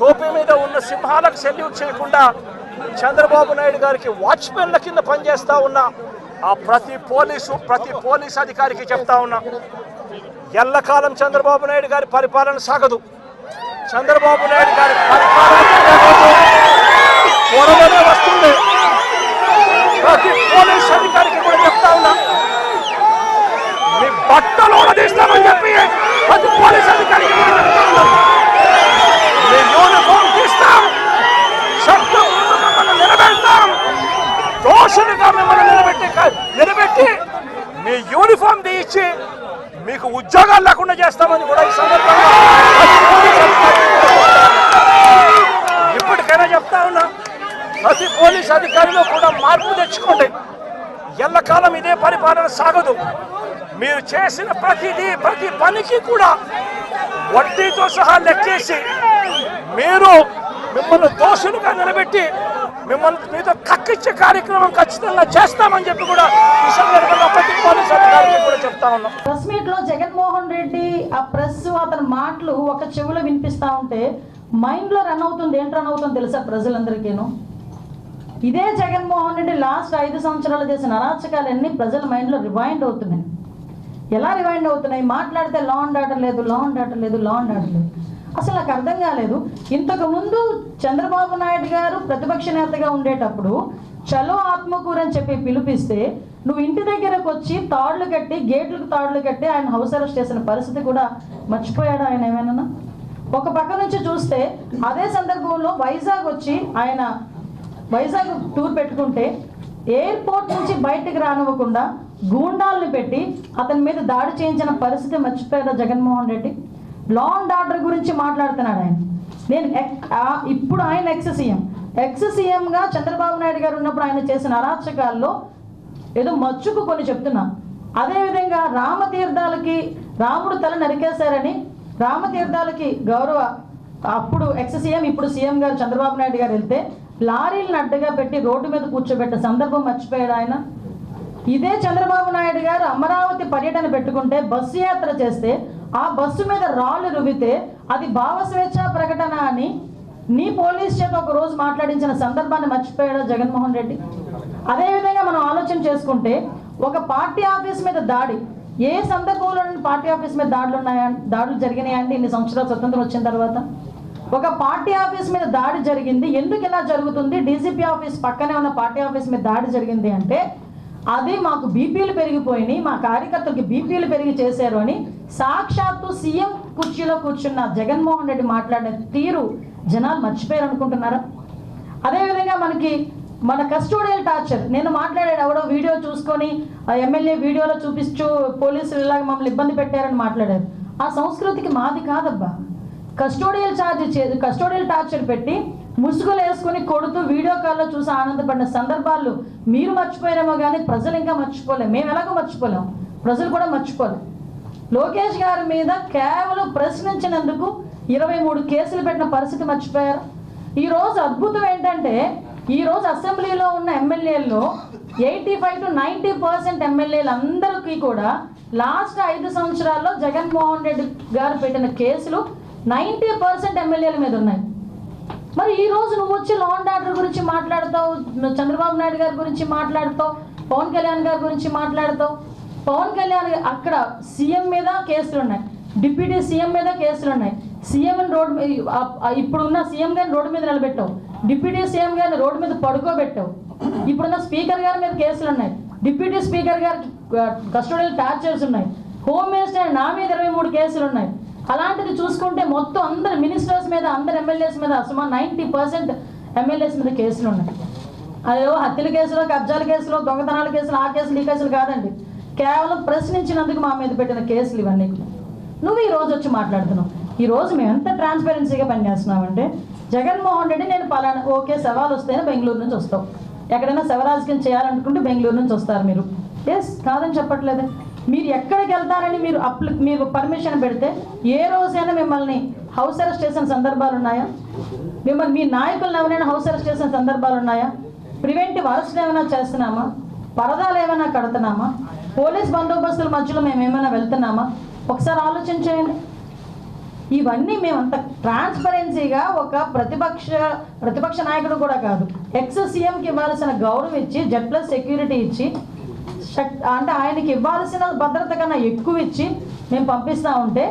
టోపీ మీద ఉన్న సింహాలకు సెల్యూట్ చేయకుండా చంద్రబాబు నాయుడు గారికి వాచ్మెన్ల కింద పనిచేస్తా ఉన్న ఆ ప్రతి పోలీస్ అధికారికి చెప్తా ఉన్నా, ఎల్లకాలం చంద్రబాబు నాయుడు గారి పరిపాలన సాగదు. చంద్రబాబు నాయుడు గారి పరిపాలన త్వరలోనే వస్తుంది. ప్రతి పోలీస్ అధికారికి కూడా చెప్తా ఉన్నా, మీ బట్టలు తీస్తామని చెప్పి ప్రతి పోలీస్ అధికారికి కూడా చెప్తా ఉన్నా, మీ యూనిఫామ్ తీస్తాం, చట్టం మిమ్మల్ని నిలబెడతాం, దోషులుగా మిమ్మల్ని నిలబెట్టి మీ యూనిఫామ్ తీయించి మీకు ఉద్యోగాలు లేకుండా చేస్తామని కూడా ఈ సందర్భంగా ఇప్పటికైనా చెప్తా ఉన్నా, ప్రతి పోలీస్ అధికారిలో కూడా మార్పు తెచ్చుకోండి. ఎల్లకాలం ఇదే పరిపాలన సాగదు. మీరు చేసిన ప్రతి పనికి కూడా వడ్డీతో సహా లెక్కేసి మిమ్మల్ని దోషులుగా నిలబెట్టి మీతో కక్కిచ్చే కార్యక్రమం ఖచ్చితంగా చేస్తామని చెప్పి కూడా ఈ సందర్భంగా ప్రతి పోలీస్ అధికారికి కూడా చెప్తా ఉన్నాం. ప్రెస్ మీట్ లో జగన్మోహన్ రెడ్డి ఆ ప్రెస్ అతని మాటలు ఒక చెవులో వినిపిస్తా ఉంటే మైండ్ లో రన్ అవుతుంది. ఏంటి రన్ అవుతుంది తెలుసా ప్రజలందరికీను? ఇదే జగన్మోహన్ రెడ్డి లాస్ట్ 5 సంవత్సరాలు చేసిన అరాచకాలన్నీ ప్రజల మైండ్ లో రివైండ్ అవుతున్నాయి. ఎలా రివైండ్ అవుతున్నాయి? మాట్లాడితే లా అండ్ ఆర్డర్ లేదు, లా అండ్ ఆర్డర్ లేదు, లా అండ్ ఆర్డర్ లేదు. అసలు నాకు అర్థం కాలేదు. ఇంతకు ముందు చంద్రబాబు నాయుడు గారు ప్రతిపక్ష నేతగా ఉండేటప్పుడు చలో ఆత్మకూరు అని చెప్పి పిలిపిస్తే నువ్వు ఇంటి దగ్గరకు వచ్చి తాళ్లు కట్టి, గేట్లకు తాళ్లు కట్టి ఆయన హౌస్ అరెస్ట్ చేసిన పరిస్థితి కూడా మర్చిపోయాడు ఆయన ఏమైనా? ఒక పక్క నుంచి చూస్తే అదే సందర్భంలో వైజాగ్ వచ్చి ఆయన వైజాగ్ టూర్ పెట్టుకుంటే ఎయిర్పోర్ట్ నుంచి బయటకు రానివ్వకుండా గూండాలను పెట్టి అతని మీద దాడి చేయించిన పరిస్థితి మర్చిపోయాడు Jaganmohan Reddy. Law and order గురించి మాట్లాడుతున్నాడు ఆయన. ఇప్పుడు ఆయన ఎక్స్ సీఎంగా చంద్రబాబు నాయుడు గారు ఉన్నప్పుడు ఆయన చేసిన అరాచకాల్లో ఏదో మచ్చుకు కొన్ని చెప్తున్నా. అదేవిధంగా రామతీర్థాలకి రాముడు తల నరికేశారని రామతీర్థాలకి గౌరవ అప్పుడు ఎక్స్ సీఎం ఇప్పుడు సీఎం గారు చంద్రబాబు నాయుడు గారు వెళ్తే లారీలను అడ్డగా పెట్టి రోడ్డు మీద కూర్చోబెట్టే సందర్భం మర్చిపోయాడు ఆయన. ఇదే చంద్రబాబు నాయుడు గారు అమరావతి పర్యటన పెట్టుకుంటే బస్సు యాత్ర చేస్తే ఆ బస్సు మీద రాళ్ళు రువితే అది భావస్వేచ్ఛ ప్రకటన అని నీ పోలీస్ చేత ఒక రోజు మాట్లాడించిన సందర్భాన్ని మర్చిపోయాడు జగన్మోహన్ రెడ్డి. అదేవిధంగా మనం ఆలోచన చేసుకుంటే ఒక పార్టీ ఆఫీస్ మీద దాడి ఏ సందర్భంలో పార్టీ ఆఫీస్ మీద దాడులు జరిగినాయండి ఇన్ని సంవత్సరాలు స్వతంత్రం వచ్చిన తర్వాత? ఒక పార్టీ ఆఫీస్ మీద దాడి జరిగింది. ఎందుకు ఇలా జరుగుతుంది? డీజీపీ ఆఫీస్ పక్కనే ఉన్న పార్టీ ఆఫీస్ మీద దాడి జరిగింది అంటే అది మాకు బీపీలు పెరిగిపోయినాయి, మా కార్యకర్తలకి బీపీలు పెరిగి చేశారు అని సాక్షాత్తు సీఎం కుర్చీలో కూర్చున్న జగన్మోహన్ రెడ్డి మాట్లాడిన తీరు జనాలు మర్చిపోయారు అనుకుంటున్నారా? అదేవిధంగా మన కస్టోడియల్ టార్చర్ నేను మాట్లాడాడు ఎవడో వీడియో చూసుకొని ఎమ్మెల్యే వీడియోలో చూపిస్తూ పోలీసులు ఇలాగ మమ్మల్ని ఇబ్బంది పెట్టారని మాట్లాడారు. ఆ సంస్కృతికి మాది కాదబ్బా. కస్టోడియల్ టార్చర్ పెట్టి ముసుగులు వేసుకుని కొడుతూ వీడియో కాల్లో చూసి ఆనందపడిన సందర్భాలు మీరు మర్చిపోయారేమో కానీ ప్రజలు ఇంకా మర్చిపోలేం. మేము ఎలాగో మర్చిపోలేం, ప్రజలు కూడా మర్చిపోలేం. లోకేష్ గారి మీద కేవలం ప్రశ్నించినందుకు 23 కేసులు పెట్టిన పరిస్థితి మర్చిపోయారు. ఈరోజు అద్భుతం ఏంటంటే ఈరోజు అసెంబ్లీలో ఉన్న ఎమ్మెల్యేల్లో 85 to 90% ఎమ్మెల్యేలు అందరికీ కూడా లాస్ట్ 5 సంవత్సరాల్లో జగన్మోహన్ రెడ్డి గారు పెట్టిన కేసులు 90% ఎమ్మెల్యేల మీద ఉన్నాయి. మరి ఈ రోజు నువ్వు వచ్చి లా అండ్ ఆర్డర్ గురించి మాట్లాడతావు, చంద్రబాబు నాయుడు గారి గురించి మాట్లాడతావు, పవన్ కళ్యాణ్ గారి గురించి మాట్లాడతావు. పవన్ కళ్యాణ్ అక్కడ సీఎం మీద కేసులు ఉన్నాయి, డిప్యూటీ సీఎం మీద కేసులు ఉన్నాయి. సీఎం ఇప్పుడున్న సీఎం గారిని రోడ్డు మీద నిలబెట్టావు, డిప్యూటీ సీఎం గారిని రోడ్డు మీద పడుకోబెట్టావు. ఇప్పుడున్న స్పీకర్ గారి మీద కేసులు ఉన్నాయి, డిప్యూటీ స్పీకర్ గారి కస్టోడియల్ టార్చర్స్ ఉన్నాయి, హోమ్ మినిస్టర్ నా మీద 23 కేసులు ఉన్నాయి. అలాంటిది చూసుకుంటే మొత్తం అందరు మినిస్టర్స్ మీద అందరు ఎమ్మెల్యేస్ మీద సుమారు 90% ఎమ్మెల్యేస్ మీద కేసులు ఉన్నాయి. అదేవో హత్యల కేసులో, కబ్జాల కేసులో, దొంగతనాల కేసులు, ఆ కేసులు ఈ కేసులు కాదండి. కేవలం ప్రశ్నించినందుకు మా మీద పెట్టిన కేసులు ఇవన్నీ. నువ్వు ఈ రోజు వచ్చి మాట్లాడుతున్నావు. ఈ రోజు మేము ఎంత ట్రాన్స్పరెన్సీగా పనిచేస్తున్నామంటే జగన్మోహన్ రెడ్డి నేను పలానా ఓకే సవాల్ వస్తేనే బెంగళూరు నుంచి వస్తావు, ఎక్కడైనా శవరాజకీయం చేయాలనుకుంటే బెంగళూరు నుంచి వస్తారు మీరు. ఎస్ కాదని చెప్పట్లేదే. మీరు ఎక్కడికి వెళ్తారని మీరు పర్మిషన్ పెడితే ఏ రోజైనా మిమ్మల్ని హౌస్ అరెస్ట్ చేసిన సందర్భాలు ఉన్నాయా? మిమ్మల్ని మీ నాయకులను ఎవరైనా హౌస్ అరెస్ట్ చేసిన సందర్భాలు ఉన్నాయా? ప్రివెంటివ్ అరెస్ట్ ఏమైనా చేస్తున్నామా? పరదాలు ఏమైనా కడుతున్నామా? పోలీస్ బందోబస్తుల మధ్యలో మేము ఏమైనా వెళ్తున్నామా? ఒకసారి ఆలోచన చేయండి. ఇవన్నీ మేము అంత ట్రాన్స్పరెన్సీగా ఒక ప్రతిపక్ష నాయకుడు కూడా కాదు, ఎక్స్ సీఎంకి ఇవ్వాల్సిన గౌరవం ఇచ్చి Z+ సెక్యూరిటీ ఇచ్చి అంటే ఆయనకి ఇవ్వాల్సిన భద్రత కన్నా ఎక్కువ ఇచ్చి మేము పంపిస్తూ ఉంటే